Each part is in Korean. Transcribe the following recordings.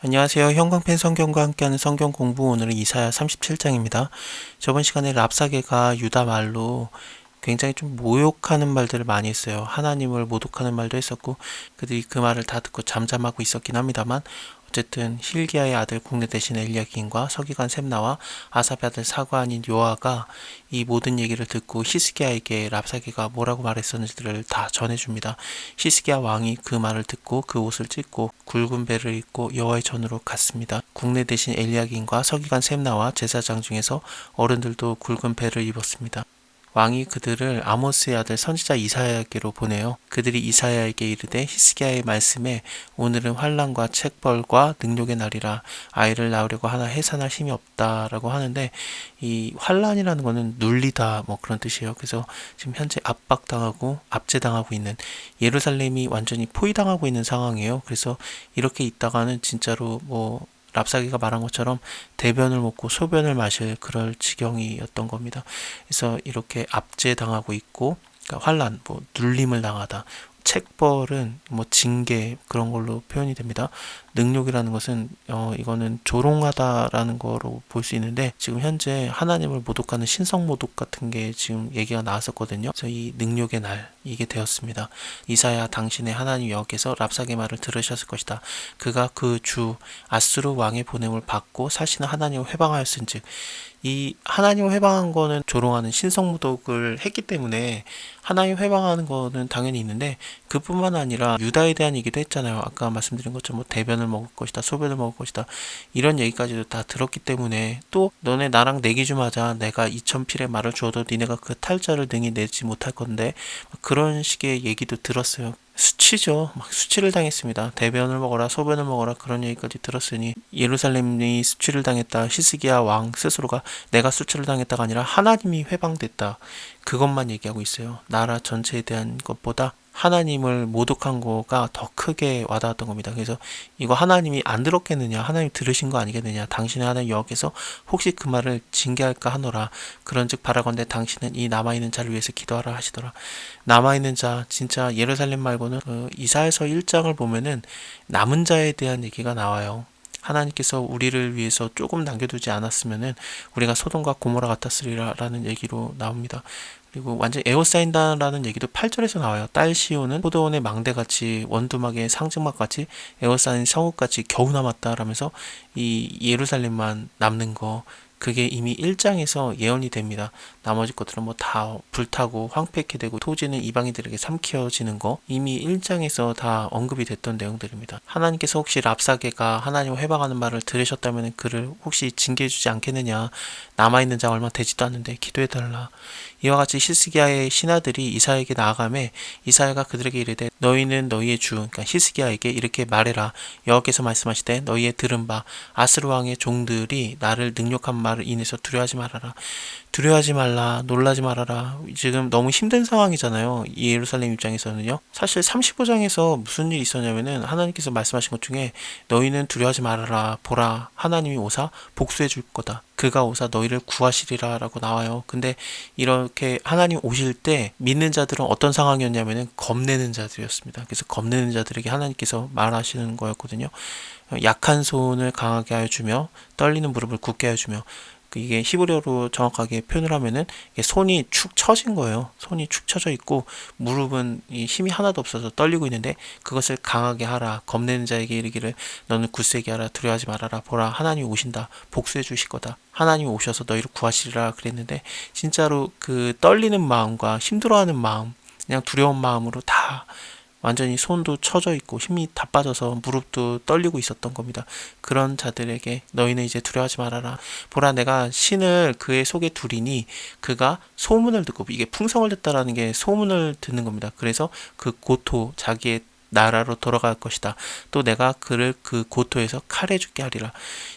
안녕하세요. 형광펜 성경과 함께하는 성경 공부, 오늘은 이사야 37장입니다. 저번 시간에 랍사게가 유다 말로 굉장히 좀 모욕하는 말들을 많이 했어요. 하나님을 모독하는 말도 했었고, 그들이 그 말을 다 듣고 잠잠하고 있었긴 합니다만, 어쨌든 힐기야의 아들 국내 대신 엘리야긴과 서기관 셈나와 아삽의 아들 사관인 요아가 이 모든 얘기를 듣고 히스기야에게 랍사게가 뭐라고 말했었는지를 다 전해줍니다. 히스기야 왕이 그 말을 듣고 그 옷을 찢고 굵은 배를 입고 여호와의 전으로 갔습니다. 국내 대신 엘리야긴과 서기관 셈나와 제사장 중에서 어른들도 굵은 배를 입었습니다. 왕이 그들을 아모스의 아들 선지자 이사야에게로 보내요. 그들이 이사야에게 이르되 히스기야의 말씀에 오늘은 환난과 책벌과 능욕의 날이라 아이를 낳으려고 하나 해산할 힘이 없다라고 하는데, 이 환난이라는 거는 눌리다 뭐 그런 뜻이에요. 그래서 지금 현재 압박당하고 압제당하고 있는, 예루살렘이 완전히 포위당하고 있는 상황이에요. 그래서 이렇게 있다가는 진짜로 랍사기가 말한 것처럼 대변을 먹고 소변을 마실 그럴 지경이었던 겁니다. 그래서 이렇게 압제당하고 있고, 그러니까 환란, 눌림을 당하다. 책벌은 징계 그런 걸로 표현이 됩니다. 능욕이라는 것은 이거는 조롱하다라는 거로 볼 수 있는데, 지금 현재 하나님을 모독하는 신성 모독 같은 게 지금 얘기가 나왔었거든요. 그래서 이 능욕의 날 이게 되었습니다. 이사야 당신의 하나님 여호와께서 랍사게 말을 들으셨을 것이다. 그가 그 주 아수르 왕의 보냄을 받고 사시는 하나님을 회방하였은즉, 이 하나님을 회방한 거는 조롱하는 신성모독을 했기 때문에 하나님 회방하는 거는 당연히 있는데, 그뿐만 아니라 유다에 대한 얘기도 했잖아요. 아까 말씀드린 것처럼 대변을 먹을 것이다, 소변을 먹을 것이다, 이런 얘기까지도 다 들었기 때문에, 또 너네 나랑 내기 좀 하자, 내가 2000필의 말을 주어도 니네가 그 탈자를 능히 내지 못할 건데, 그런 식의 얘기도 들었어요. 수치죠. 막 수치를 당했습니다. 대변을 먹어라, 소변을 먹어라, 그런 얘기까지 들었으니 예루살렘이 수치를 당했다. 히스기야 왕 스스로가 내가 수치를 당했다가 아니라 하나님이 회방됐다, 그것만 얘기하고 있어요. 나라 전체에 대한 것보다 하나님을 모독한 거가 더 크게 와닿았던 겁니다. 그래서 이거 하나님이 안 들었겠느냐, 하나님 들으신 거 아니겠느냐, 당신의 하나님 여호와께서 혹시 그 말을 징계할까 하노라. 그런즉 바라건대 당신은 이 남아있는 자를 위해서 기도하라 하시더라. 남아있는 자, 진짜 예루살렘 말고는 이사야서 1장을 보면은 남은 자에 대한 얘기가 나와요. 하나님께서 우리를 위해서 조금 남겨두지 않았으면은 우리가 소돔과 고모라 같았으리라라는 얘기로 나옵니다. 그리고 완전 에워싸인다라는 얘기도 8절에서 나와요. 딸 시온은 포도원의 망대같이 원두막의 상징막같이 에워싸인 성읍같이 겨우 남았다라면서 이 예루살렘만 남는 거, 그게 이미 1장에서 예언이 됩니다. 나머지 것들은 다 불타고 황폐케 되고 토지는 이방인들에게 삼켜지는 거, 이미 1장에서 다 언급이 됐던 내용들입니다. 하나님께서 혹시 랍사게가 하나님을 회방하는 말을 들으셨다면 그를 혹시 징계해주지 않겠느냐, 남아있는 자 얼마 되지도 않는데 기도해달라. 이와 같이 히스기야의 신하들이 이사야에게 나아가매 이사야가 그들에게 이르되 너희는 너희의 주, 그러니까 히스기야에게 이렇게 말해라. 여호와께서 말씀하시되 너희의 들은 바 아스루 왕의 종들이 나를 능욕한 말을 인해서 두려워하지 말아라. 두려워하지 말라, 놀라지 말아라. 지금 너무 힘든 상황이잖아요. 이 예루살렘 입장에서는요. 사실 35장에서 무슨 일이 있었냐면은 하나님께서 말씀하신 것 중에 너희는 두려워하지 말아라. 보라, 하나님이 오사 복수해 줄 거다. 그가 오사 너희를 구하시리라 라고 나와요. 근데 이렇게 하나님 오실 때 믿는 자들은 어떤 상황이었냐면은 겁내는 자들이었습니다. 그래서 겁내는 자들에게 하나님께서 말하시는 거였거든요. 약한 손을 강하게 하여 주며 떨리는 무릎을 굳게 하여 주며, 이게 히브리어로 정확하게 표현을 하면은 손이 축 처진 거예요. 손이 축 처져 있고 무릎은 힘이 하나도 없어서 떨리고 있는데 그것을 강하게 하라. 겁내는 자에게 이르기를 너는 굳세게 하라. 두려워하지 말아라. 보라, 하나님이 오신다. 복수해 주실 거다. 하나님이 오셔서 너희를 구하시리라 그랬는데, 진짜로 그 떨리는 마음과 힘들어하는 마음, 그냥 두려운 마음으로 다 완전히 손도 처져 있고 힘이 다 빠져서 무릎도 떨리고 있었던 겁니다. 그런 자들에게 너희는 이제 두려워하지 말아라. 보라, 내가 신을 그의 속에 두리니 그가 소문을 듣고, 이게 풍성을 듣다라는 게 소문을 듣는 겁니다. 그래서 그 고토, 자기의 나라로 돌아갈 것이다. 또 내가 그를 그 고토에서 칼에 죽게 하리라.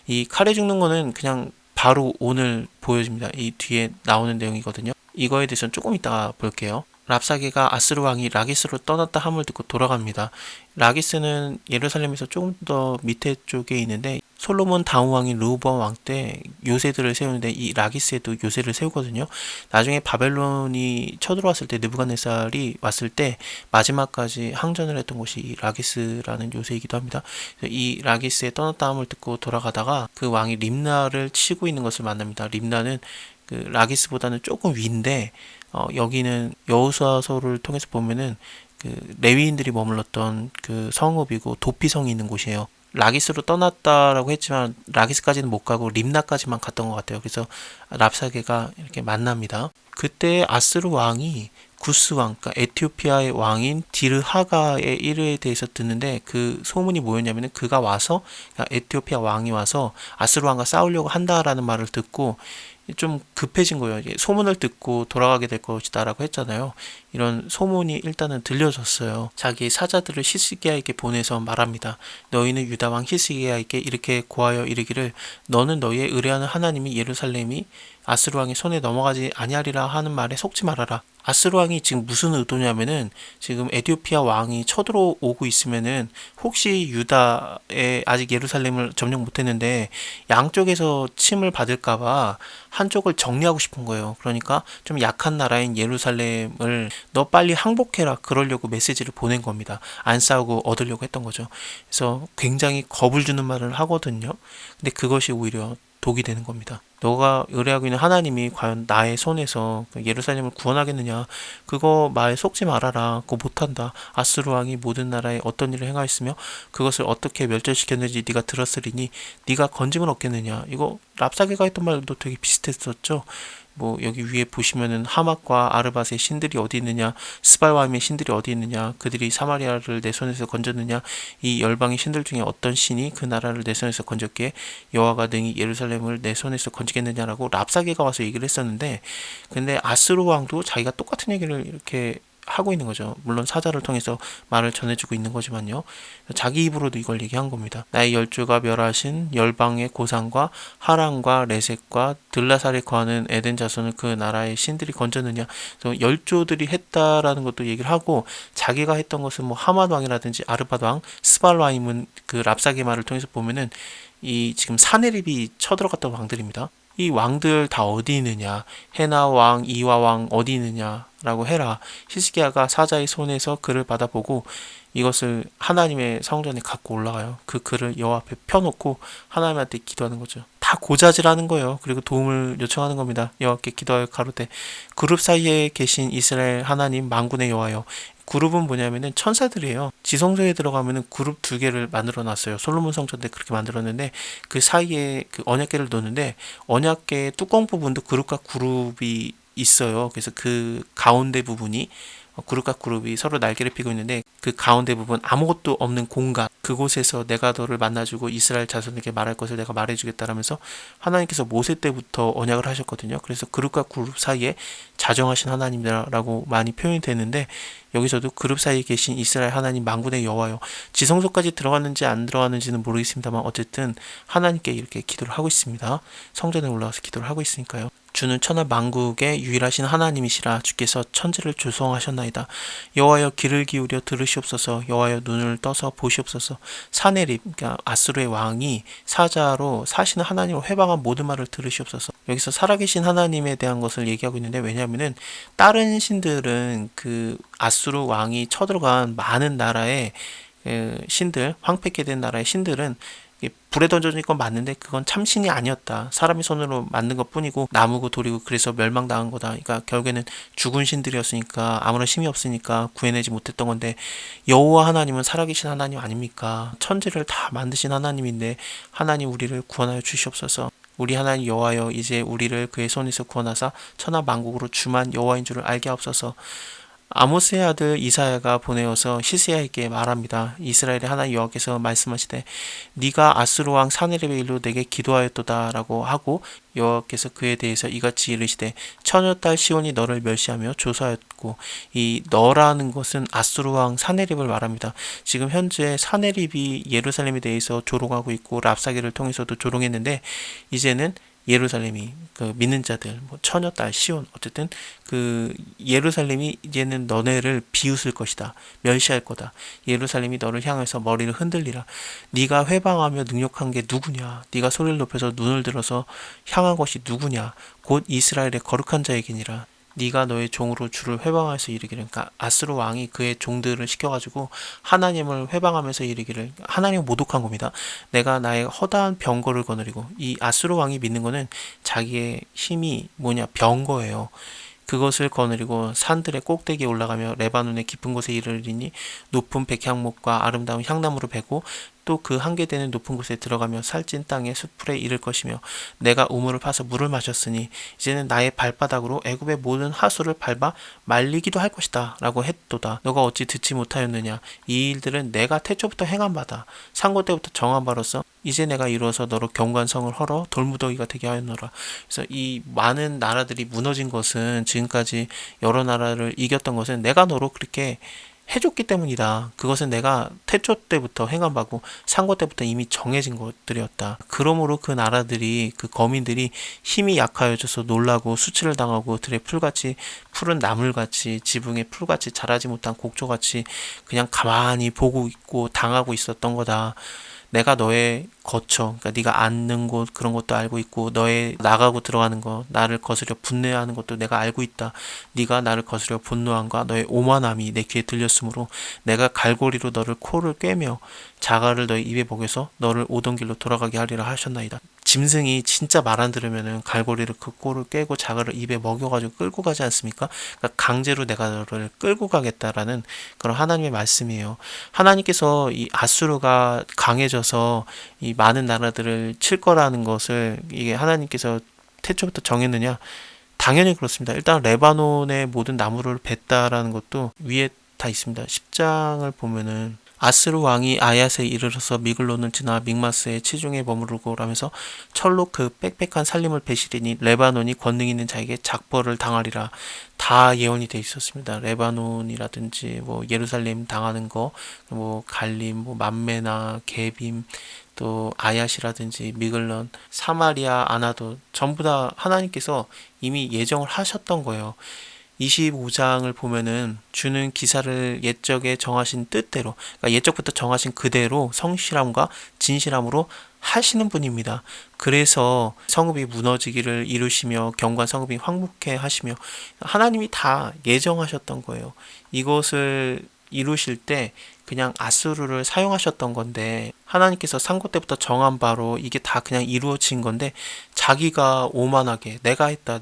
이 칼에 죽는 거는 그냥 바로 오늘 보여집니다. 이 뒤에 나오는 내용이거든요. 이거에 대해서는 조금 이따가 볼게요. 랍사게가 아스루 왕이 라기스로 떠났다 함을 듣고 돌아갑니다. 라기스는 예루살렘에서 조금 더 밑에 쪽에 있는데 솔로몬 다음 왕인 르호보암 왕 때 요새들을 세우는데 이 라기스에도 요새를 세우거든요. 나중에 바벨론이 쳐들어왔을 때 느부갓네살이 왔을 때 마지막까지 항전을 했던 곳이 이 라기스라는 요새이기도 합니다. 이 라기스에 떠났다 함을 듣고 돌아가다가 그 왕이 림나를 치고 있는 것을 만납니다. 림나는 그 라기스보다는 조금 위인데 여기는 여호수아서를 통해서 보면은 그 레위인들이 머물렀던 그 성읍이고 도피성이 있는 곳이에요. 라기스로 떠났다라고 했지만 라기스까지는 못 가고 림나까지만 갔던 것 같아요. 그래서 랍사게가 이렇게 만납니다. 그때 아스루 왕이 구스 왕, 그러니까 에티오피아의 왕인 디르하가의 일에 대해서 듣는데 그 소문이 뭐였냐면은 그가 와서 그러니까 에티오피아 왕이 와서 아스루 왕과 싸우려고 한다라는 말을 듣고 좀 급해진 거예요. 소문을 듣고 돌아가게 될 것이다라고 했잖아요. 이런 소문이 일단은 들려졌어요. 자기 사자들을 히스기야에게 보내서 말합니다. 너희는 유다 왕 히스기야에게 이렇게 고하여 이르기를 너는 너희의 의뢰하는 하나님이 예루살렘이 아스루 왕의 손에 넘어가지 아니하리라 하는 말에 속지 말아라. 아스루 왕이 지금 무슨 의도냐면은 지금 에티오피아 왕이 쳐들어오고 있으면은 혹시 유다에 아직 예루살렘을 점령 못했는데 양쪽에서 침을 받을까봐 한쪽을 정리하고 싶은 거예요. 그러니까 좀 약한 나라인 예루살렘을 너 빨리 항복해라 그러려고 메시지를 보낸 겁니다. 안 싸우고 얻으려고 했던 거죠. 그래서 굉장히 겁을 주는 말을 하거든요. 근데 그것이 오히려 독이 되는 겁니다. 너가 의뢰하고 있는 하나님이 과연 나의 손에서 예루살렘을 구원하겠느냐? 그거 말 속지 말아라. 그거 못한다. 아스루 왕이 모든 나라에 어떤 일을 행하였으며 그것을 어떻게 멸절시켰는지 네가 들었으리니 네가 건짐을 얻겠느냐? 이거 랍사게가 했던 말도 되게 비슷했었죠. 뭐 여기 위에 보시면은 하맛과 아르밧의 신들이 어디 있느냐, 스발와임의 신들이 어디 있느냐, 그들이 사마리아를 내 손에서 건졌느냐, 이 열방의 신들 중에 어떤 신이 그 나라를 내 손에서 건졌기에 여호와가 능히 예루살렘을 내 손에서 건지겠느냐라고 랍사게가 와서 얘기를 했었는데, 근데 아스루 왕도 자기가 똑같은 얘기를 이렇게 하고 있는 거죠. 물론 사자를 통해서 말을 전해주고 있는 거지만요. 자기 입으로도 이걸 얘기한 겁니다. 나의 열조가 멸하신 열방의 고상과 하란과 레셋과 들라살에 거하는 에덴 자손을 그 나라의 신들이 건졌느냐. 그래서 열조들이 했다라는 것도 얘기를 하고 자기가 했던 것은 뭐 하맛 왕이라든지 아르밧 왕, 스발 왕임은 그 랍사게 말을 통해서 보면은 이 지금 사네립이 쳐들어갔던 왕들입니다. 이 왕들 다 어디 있느냐, 헤나 왕, 이와 왕 어디 있느냐라고 해라. 히스기야가 사자의 손에서 글을 받아보고 이것을 하나님의 성전에 갖고 올라가요. 그 글을 여호와 앞에 펴놓고 하나님한테 기도하는 거죠. 다 고자질하는 거예요. 그리고 도움을 요청하는 겁니다. 여호와께 기도하여 가로되 그룹 사이에 계신 이스라엘 하나님 만군의 여호와여. 그룹은 뭐냐면은 천사들이에요. 지성소에 들어가면은 그룹 두 개를 만들어 놨어요. 솔로몬 성전 때 그렇게 만들었는데 그 사이에 그 언약궤를 놓는데 언약궤 뚜껑 부분도 그룹과 그룹이 있어요. 그래서 그 가운데 부분이 그룹과 그룹이 서로 날개를 피고 있는데 그 가운데 부분 아무것도 없는 공간, 그곳에서 내가 너를 만나주고 이스라엘 자손에게 말할 것을 내가 말해주겠다라면서 하나님께서 모세 때부터 언약을 하셨거든요. 그래서 그룹과 그룹 사이에 자정하신 하나님이라고 많이 표현이 되는데 여기서도 그룹 사이에 계신 이스라엘 하나님 만군의 여호와여. 지성소까지 들어갔는지 안 들어갔는지는 모르겠습니다만 어쨌든 하나님께 이렇게 기도를 하고 있습니다. 성전에 올라가서 기도를 하고 있으니까요. 주는 천하 만국의 유일하신 하나님이시라. 주께서 천지를 조성하셨나이다. 여호와여 귀를 기울여 들으시옵소서. 여호와여 눈을 떠서 보시옵소서. 사네립, 그러니까 아스루의 왕이 사자로 사시는 하나님을 회방한 모든 말을 들으시옵소서. 여기서 살아계신 하나님에 대한 것을 얘기하고 있는데 왜냐하면은 다른 신들은 그 아스루 왕이 쳐들어간 많은 나라의 신들, 황폐케 된 나라의 신들은 불에 던져진 건 맞는데 그건 참신이 아니었다. 사람이 손으로 만든 것 뿐이고 나무고 돌이고 그래서 멸망당한 거다. 그러니까 결국에는 죽은 신들이었으니까 아무런 힘이 없으니까 구해내지 못했던 건데 여호와 하나님은 살아계신 하나님 아닙니까? 천지를 다 만드신 하나님인데 하나님 우리를 구원하여 주시옵소서. 우리 하나님 여호와여 이제 우리를 그의 손에서 구원하사 천하 만국으로 주만 여호와인 줄을 알게 하옵소서. 아모스의 아들 이사야가 보내어서 히스야에게 말합니다. 이스라엘의 하나님 여호와께서 말씀하시되 네가 아스루 왕 사네립의 일로 내게 기도하였도다 라고 하고 여호와께서 그에 대해서 이같이 이르시되 처녀딸 시온이 너를 멸시하며 조사하였고 이 너라는 것은 아스루 왕 사네립을 말합니다. 지금 현재 사네립이 예루살렘에 대해서 조롱하고 있고 랍사게를 통해서도 조롱했는데 이제는 예루살렘이 그 믿는 자들 뭐 처녀 딸 시온 어쨌든 그 예루살렘이 이제는 너네를 비웃을 것이다. 멸시할 거다. 예루살렘이 너를 향해서 머리를 흔들리라. 네가 회방하며 능력한 게 누구냐? 네가 소리를 높여서 눈을 들어서 향한 것이 누구냐? 곧 이스라엘의 거룩한 자에게니라. 네가 너의 종으로 주를 회방하여서 이르기를. 그러니까 아스루 왕이 그의 종들을 시켜가지고 하나님을 회방하면서 이르기를, 하나님을 모독한 겁니다. 내가 나의 허다한 병거를 거느리고, 이 아스루 왕이 믿는 거는 자기의 힘이 뭐냐, 병거예요. 그것을 거느리고 산들의 꼭대기에 올라가며 레바논의 깊은 곳에 이르리니 높은 백향목과 아름다운 향나무를 베고 또 그 한계되는 높은 곳에 들어가며 살찐 땅의 숯불에 이를 것이며 내가 우물을 파서 물을 마셨으니 이제는 나의 발바닥으로 애굽의 모든 하수를 밟아 말리기도 할 것이다 라고 했도다. 너가 어찌 듣지 못하였느냐? 이 일들은 내가 태초부터 행한 바다. 상고 때부터 정한 바로서 이제 내가 이루어서 너로 경관성을 헐어 돌무더기가 되게 하였노라. 그래서 이 많은 나라들이 무너진 것은, 지금까지 여러 나라를 이겼던 것은 내가 너로 그렇게 해줬기 때문이다. 그것은 내가 태초 때부터 행한 바고 상고 때부터 이미 정해진 것들이었다. 그러므로 그 나라들이, 그 거민들이 힘이 약하여져서 놀라고 수치를 당하고 들의 풀같이, 푸른 나물같이, 지붕의 풀같이 자라지 못한 곡조같이 그냥 가만히 보고 있고 당하고 있었던 거다. 내가 너의 거처, 그러니까 네가 앉는 곳 그런 것도 알고 있고, 너의 나가고 들어가는 것, 나를 거스려 분내하는 것도 내가 알고 있다. 네가 나를 거스려 분노함과 너의 오만함이 내 귀에 들렸으므로 내가 갈고리로 너를 코를 꿰며 자갈을 너의 입에 먹여서 너를 오던 길로 돌아가게 하리라 하셨나이다. 짐승이 진짜 말 안 들으면은 갈고리를 그 코를 꿰고 자갈을 입에 먹여가지고 끌고 가지 않습니까? 그러니까 강제로 내가 너를 끌고 가겠다라는 그런 하나님의 말씀이에요. 하나님께서 이 아수르가 강해져서 이 많은 나라들을 칠 거라는 것을 이게 하나님께서 태초부터 정했느냐? 당연히 그렇습니다. 일단 레바논의 모든 나무를 뱄다라는 것도 위에 다 있습니다. 10장을 보면은 아스루 왕이 아얏에 이르러서 미글론을 지나 믹마스의 치중에 머무르고 라면서 철로 그 빽빽한 산림을 베시리니 레바논이 권능 있는 자에게 작벌을 당하리라. 다 예언이 돼 있었습니다. 레바논이라든지 뭐 예루살렘 당하는 거, 뭐 갈림, 뭐 만메나, 게빔, 또 아얏이라든지 미글론, 사마리아, 아나도 전부 다 하나님께서 이미 예정을 하셨던 거예요. 25장을 보면은 주는 기사를 옛적에 정하신 뜻대로, 그러니까 옛적부터 정하신 그대로 성실함과 진실함으로 하시는 분입니다. 그래서 성읍이 무너지기를 이루시며 경관 성읍이 황무케 하시며 하나님이 다 예정하셨던 거예요. 이것을 이루실 때 그냥 아수르를 사용하셨던 건데, 하나님께서 상고 때부터 정한 바로 이게 다 그냥 이루어진 건데, 자기가 오만하게 내가 했다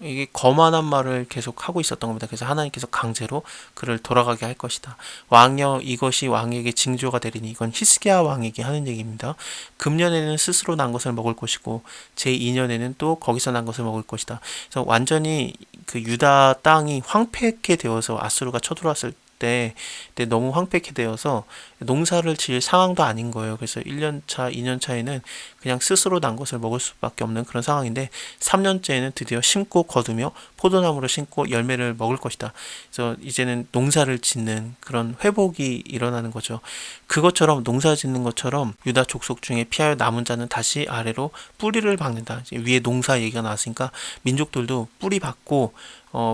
이게 거만한 말을 계속 하고 있었던 겁니다. 그래서 하나님께서 강제로 그를 돌아가게 할 것이다. 왕여 이것이 왕에게 징조가 되리니, 이건 히스기야 왕에게 하는 얘기입니다. 금년에는 스스로 난 것을 먹을 것이고 제2년에는 또 거기서 난 것을 먹을 것이다. 그래서 완전히 그 유다 땅이 황폐케 되어서 아수르가 쳐들어왔을 때 너무 황폐케 되어서 농사를 지을 상황도 아닌 거예요. 그래서 1년차, 2년차에는 그냥 스스로 난 것을 먹을 수밖에 없는 그런 상황인데, 3년째에는 드디어 심고 거두며 포도나무를 심고 열매를 먹을 것이다. 그래서 이제는 농사를 짓는 그런 회복이 일어나는 거죠. 그것처럼, 농사 짓는 것처럼 유다 족속 중에 피하여 남은 자는 다시 아래로 뿌리를 박는다. 위에 농사 얘기가 나왔으니까 민족들도 뿌리 박고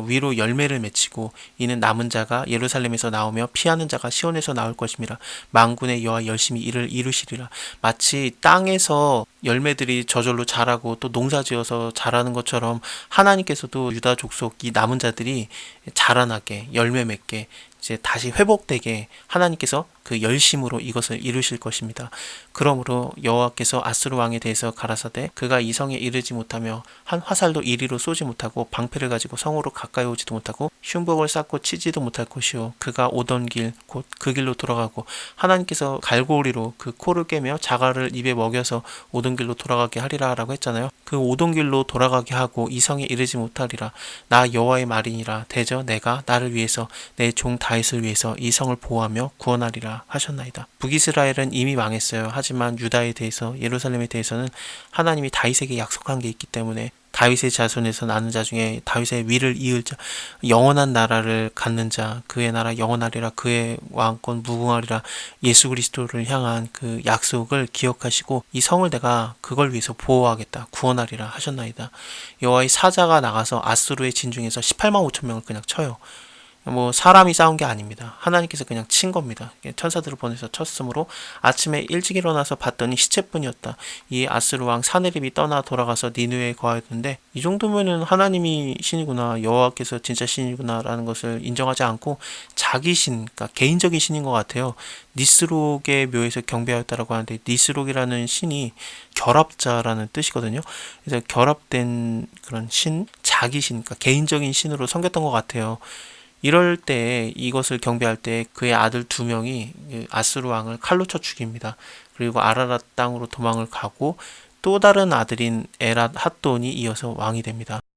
위로 열매를 맺히고, 이는 남은 자가 예루살렘에서 나오며 피하는 자가 시온에서 나올 것임이라. 만군의 여호와 열심히 이를 이루시리라. 마치 땅에서 열매들이 저절로 자라고 또 농사지어서 자라는 것처럼 하나님께서도 유다 족속 이 남은 자들이 자라나게, 열매 맺게, 이제 다시 회복되게 하나님께서 그 열심으로 이것을 이루실 것입니다. 그러므로 여호와께서 아스루 왕에 대해서 가라사대 그가 이 성에 이르지 못하며 한 화살도 이리로 쏘지 못하고 방패를 가지고 성으로 가까이 오지도 못하고 흉복을 쌓고 치지도 못할 것이요 그가 오던 길 곧 그 길로 돌아가고, 하나님께서 갈고리로 그 코를 꿰며 자갈을 입에 먹여서 오던 길로 돌아가게 하리라 라고 했잖아요. 그 오던 길로 돌아가게 하고 이 성에 이르지 못하리라. 나 여호와의 말이니라. 대저 내가 나를 위해서 내 종 다윗을 위해서 이 성을 보호하며 구원하리라 하셨나이다. 북이스라엘은 이미 망했어요. 하지만 유다에 대해서, 예루살렘에 대해서는 하나님이 다윗에게 약속한 게 있기 때문에 다윗의 자손에서 나는 자 중에 다윗의 위를 이을 자, 영원한 나라를 갖는 자, 그의 나라 영원하리라, 그의 왕권 무궁하리라, 예수 그리스도를 향한 그 약속을 기억하시고 이 성을 내가 그걸 위해서 보호하겠다, 구원하리라 하셨나이다. 여호와의 사자가 나가서 아수르의 진중에서 18만 5천 명을 그냥 쳐요. 뭐 사람이 싸운 게 아닙니다. 하나님께서 그냥 친 겁니다. 천사들을 보내서 쳤으므로 아침에 일찍 일어나서 봤더니 시체뿐이었다. 이 아스루 왕 사네립이 떠나 돌아가서 니느웨에 거하였는데, 이 정도면은 하나님이 신이구나, 여호와께서 진짜 신이구나라는 것을 인정하지 않고 자기 신, 그러니까 개인적인 신인 것 같아요. 니스록의 묘에서 경배하였다라고 하는데, 니스록이라는 신이 결합자라는 뜻이거든요. 그래서 결합된 그런 신, 자기 신, 그러니까 개인적인 신으로 섬겼던 것 같아요. 이럴 때, 이것을 경배할 때 그의 아들 2명이 아스루 왕을 칼로 쳐 죽입니다. 그리고 아라랏 땅으로 도망을 가고 또 다른 아들인 에랏 핫돈이 이어서 왕이 됩니다.